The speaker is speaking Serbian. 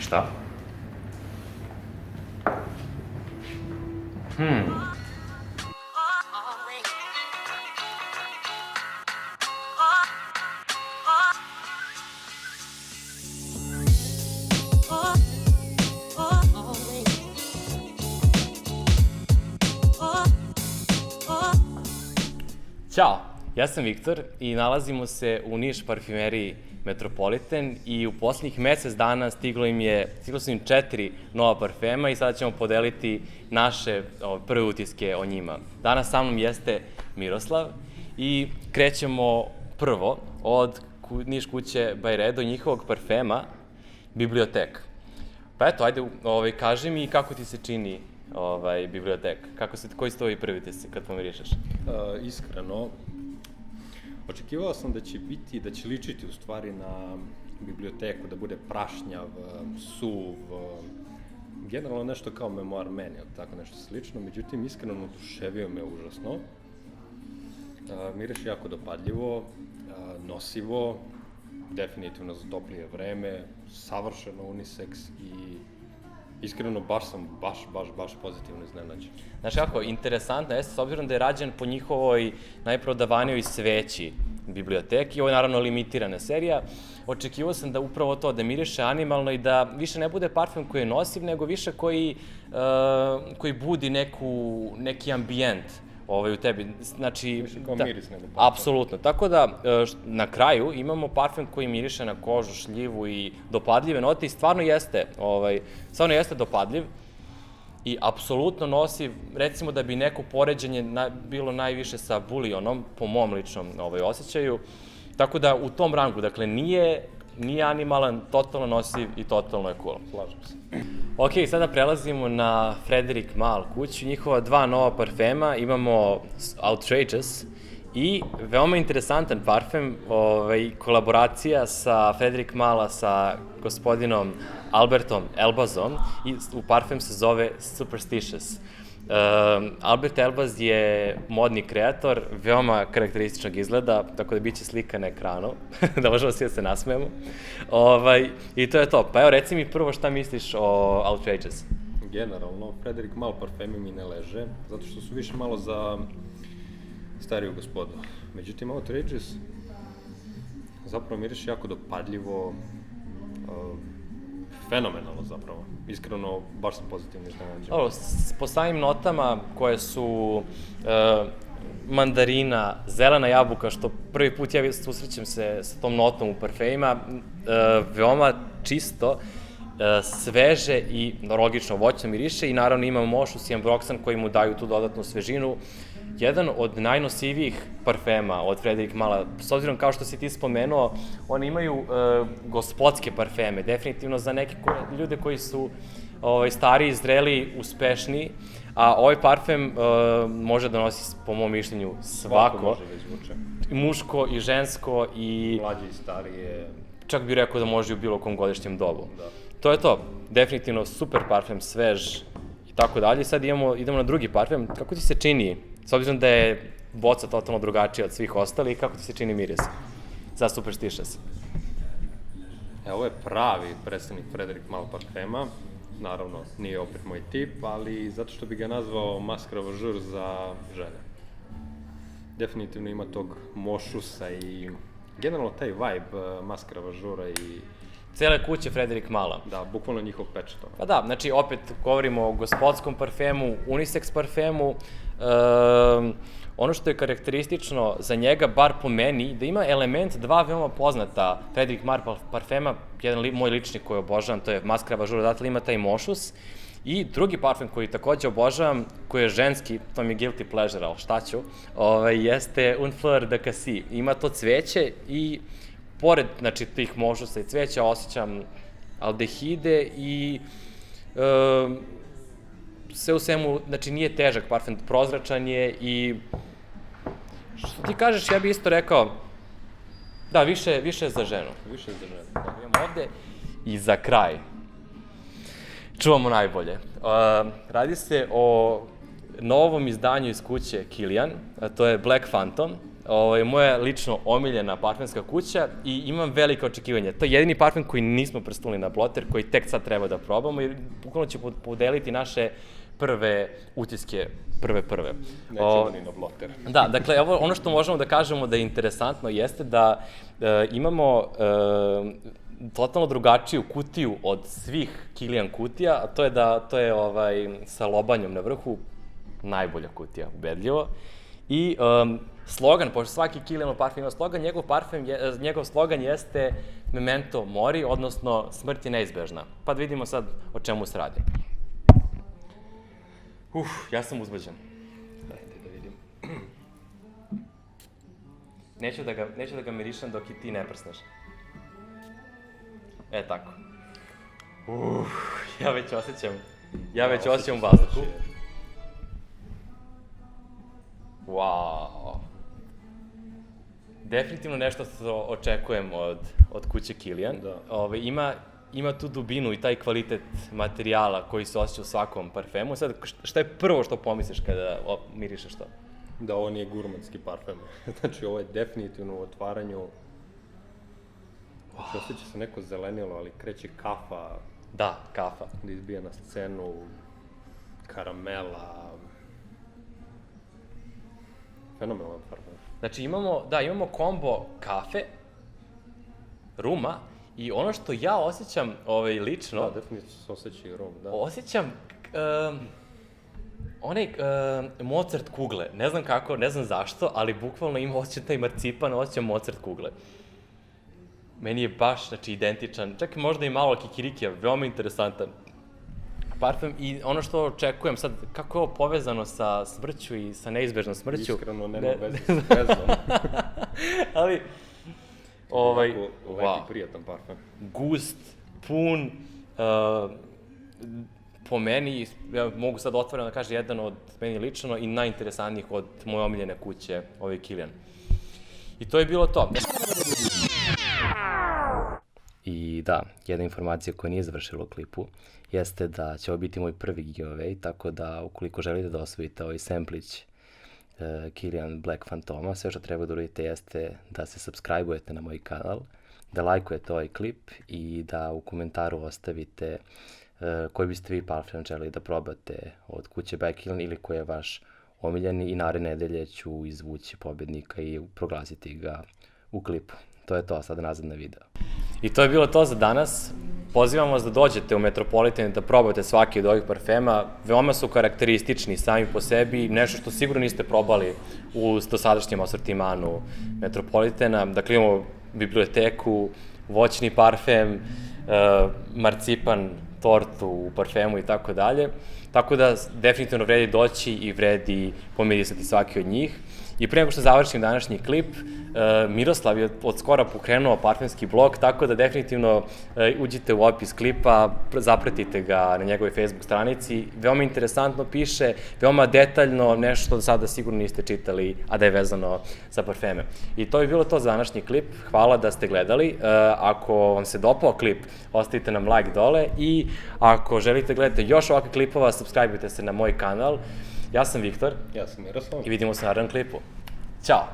Šta? Ćao, ja sam Viktor i nalazimo se u Niš parfumeriji Metropolitan i u poslednjih mesec dana stiglo su im 4 nova parfema i sada ćemo podeliti naše prve utiske o njima. Danas sa mnom jeste Miroslav i krećemo prvo od Niš kuće Byredo, njihovog parfema Biblioteka. Pa eto, ajde, kaži mi kako ti se čini Biblioteka. Koji su tvoji prvi utisci kad pomirišeš? Iskreno, očekivao sam da će ličiti u stvari na Biblioteku, da bude prašnjav, suv, generalno nešto kao Memoir Man, tako nešto slično, međutim, iskreno oduševio me užasno. Miriše jako dopadljivo, nosivo, definitivno za toplije vreme, savršeno unisex i iskreno baš sam baš pozitivno iznenađen. Znaš kako, interesantno jeste, s obzirom da je rađen po njihovoj najprodavanijoj sveći Biblioteki, ovo je naravno limitirana serija, očekivao sam da upravo to, da miriše animalno i da više ne bude parfem koji je nosiv, nego više koji budi neki ambijent u tebi. Znači, više kao miris nego parfem. Apsolutno. Tako da, na kraju imamo parfem koji miriše na kožu, šljivu i dopadljive note i stvarno jeste dopadljiv i apsolutno nosi, recimo da bi neko poređenje bilo najviše sa bulionom, po mom ličnom osjećaju. Tako da u tom rangu, dakle, nije animalan, totalno nosiv i totalno je cool. Slažem se. Ok, sada prelazimo na Frederic Malle kuću, njihova 2 nova parfema, imamo Outrageous i veoma interesantan parfem, kolaboracija sa Frederic Malle sa gospodinom Albertom Elbazom i parfem se zove Superstitious. Albert Elbaz je modni kreator, veoma karakterističnog izgleda, tako da bit će slika na ekranu, da možemo svi da se nasmejemo. I to je to. Pa evo, reci mi prvo šta misliš o Outrageous. Generalno, Frederic Malle parfemi mi ne leže, zato što su više malo za stariju gospodu. Međutim, Outrageous zapravo miriše jako dopadljivo, fenomenalno zapravo. Iskreno, baš sam pozitivno iznenađen. Po samim notama koje su mandarina, zelena jabuka, što prvi put ja susrećem se sa tom notom u parfemima, veoma čisto, sveže i logično voćno miriše i naravno ima mošus i ambroksan koji mu daju tu dodatnu svežinu. Jedan od najnosivijih parfema od Frederic Malle, s obzirom kao što si ti spomenuo, oni imaju gospodske parfeme, definitivno za neke ljude koji su stariji, zreli, uspešniji, a ovaj parfem može da nosi, po mom mišljenju, svako. Može da izvuče. Muško i žensko i... Mlađe i starije. Čak bih rekao da može i u bilo kom godišnjem dobu. Da. To je to, definitivno super parfem, svež i tako dalje. Sad idemo na drugi parfem. Kako ti se čini, s obzirom da je boca totalno drugačija od svih ostalih, kako ti se čini miris za Superstitious? Ovo je pravi predstavnik Frederic Malle parfema. Naravno, nije opet moj tip, ali zato što bi ga nazvao Masque Ravageur za žene. Definitivno ima tog mošusa i generalno taj vibe Masque Ravageura i... Cele kuće Frederic Malle. Da, bukvalno njihov pečat. Pa da, znači opet govorimo o gospodskom parfemu, unisex parfemu. Ono što je karakteristično za njega, bar po meni, da ima element 2 veoma poznata Frederic Malle parfema, jedan moj lični koji obožavam, to je Masque Ravageura, odatle ima taj mošus. I drugi parfem koji takođe obožavam, koji je ženski, to mi je guilty pleasure, ali šta ću, jeste Un Fleur de Cassis. Ima to cveće i pored, znači, tih mošusa i cveća osjećam aldehide i sve u svemu, znači, nije težak parfem, prozračan je i što ti kažeš, ja bih isto rekao, da, više je za ženu. Više je za ženu. Imamo ovde i za kraj. Čuvamo najbolje. Radi se o novom izdanju iz kuće Kilian, to je Black Phantom. moja lično omiljena parfemska kuća i imam velike očekivanja. To je jedini parfem koji nismo prstunuli na Blotter, koji tek sad treba da probamo i bukvalno će podeliti naše prve utiske, prve. Nećemo ni na Blotter. Da, dakle, ono što možemo da kažemo da je interesantno jeste da imamo totalno drugačiju kutiju od svih Kilian kutija, a to je sa lobanjom na vrhu, najbolja kutija, ubedljivo. I slogan, pošto svaki Kilianov parfem ima slogan, njegov slogan jeste Memento mori, odnosno smrt je neizbežna. Pa da vidimo sad o čemu se radi. Ja sam uzbuđen. Dajte da vidim. Neću da ga mirišem dok i ti ne prsneš. Tako. Ja već osjećam u vazduhu. Wow. Definitivno nešto što očekujem od kuće Kilian. Ima tu dubinu i taj kvalitet materijala koji se osjeća u svakom parfemu. Sad, šta je prvo što pomisliš kada mirišeš to? Da ovo nije gurmanski parfem. Znači, ovo je definitivno u otvaranju. Osjeća se neko zelenilo, ali kreće kafa. Da, kafa. Da izbija na scenu, karamela. Fenomenalan parfem. Znači, imamo kombo kafe, ruma, i ono što ja osjećam lično... Da, definitivno se osjeća i rum, da. Osjećam Mozart kugle. Ne znam kako, ne znam zašto, ali bukvalno osjećam taj marcipan, osjećam Mozart kugle. Meni je baš, znači, identičan, čak možda i malo kikirikija, veoma interesantan parfem i ono što očekujem sad, kako je ovo povezano sa smrću i sa neizbežnom smrću. Iskreno, nema veze s vezom. Ali, Lepi, prijatan parfem. Gust, pun, po meni, ja mogu sad otvoreno da kažem, jedan od meni lično i najinteresantnijih od moje omiljene kuće, Kilian. I to je bilo to. I da, jedna informacija koja nije završila u klipu jeste da će ovo biti moj prvi giveaway, tako da ukoliko želite da osvojite ovaj semplić Kilian Black Phantoma, sve što treba da uradite jeste da se subscribe-ujete na moj kanal, da lajkujete ovaj klip i da u komentaru ostavite koji biste vi parfem želeli da probate od kuće By Kilian ili koji je vaš omiljeni i naredne nedelje ću izvući pobednika i proglasiti ga u klipu. To je to, sad nazad na video. I to je bilo to za danas. Pozivam vas da dođete u Metropolitan i da probate svaki od ovih parfema. Veoma su karakteristični sami po sebi, nešto što sigurno niste probali u dosadašnjem asortimanu Metropolitana. Dakle, imamo biblioteku, voćni parfem, marcipan, tortu u parfemu i tako dalje. Tako da definitivno vredi doći i vredi pomirisati svaki od njih. I pre nego što završim današnji klip, Miroslav je od skora pokrenuo parfemski blog, tako da definitivno uđite u opis klipa, zapratite ga na njegovoj Facebook stranici. Veoma interesantno piše, veoma detaljno, nešto što do sada sigurno niste čitali, a da je vezano za parfeme. I to je bilo to za današnji klip. Hvala da ste gledali. Ako vam se dopao klip, ostavite nam like dole i ako želite gledati još ovakve klipova, subscribe-ujte se na moj kanal. Ja sam Viktor. Ja sam Miroslav. I vidimo se na narednom klipu. Ćao!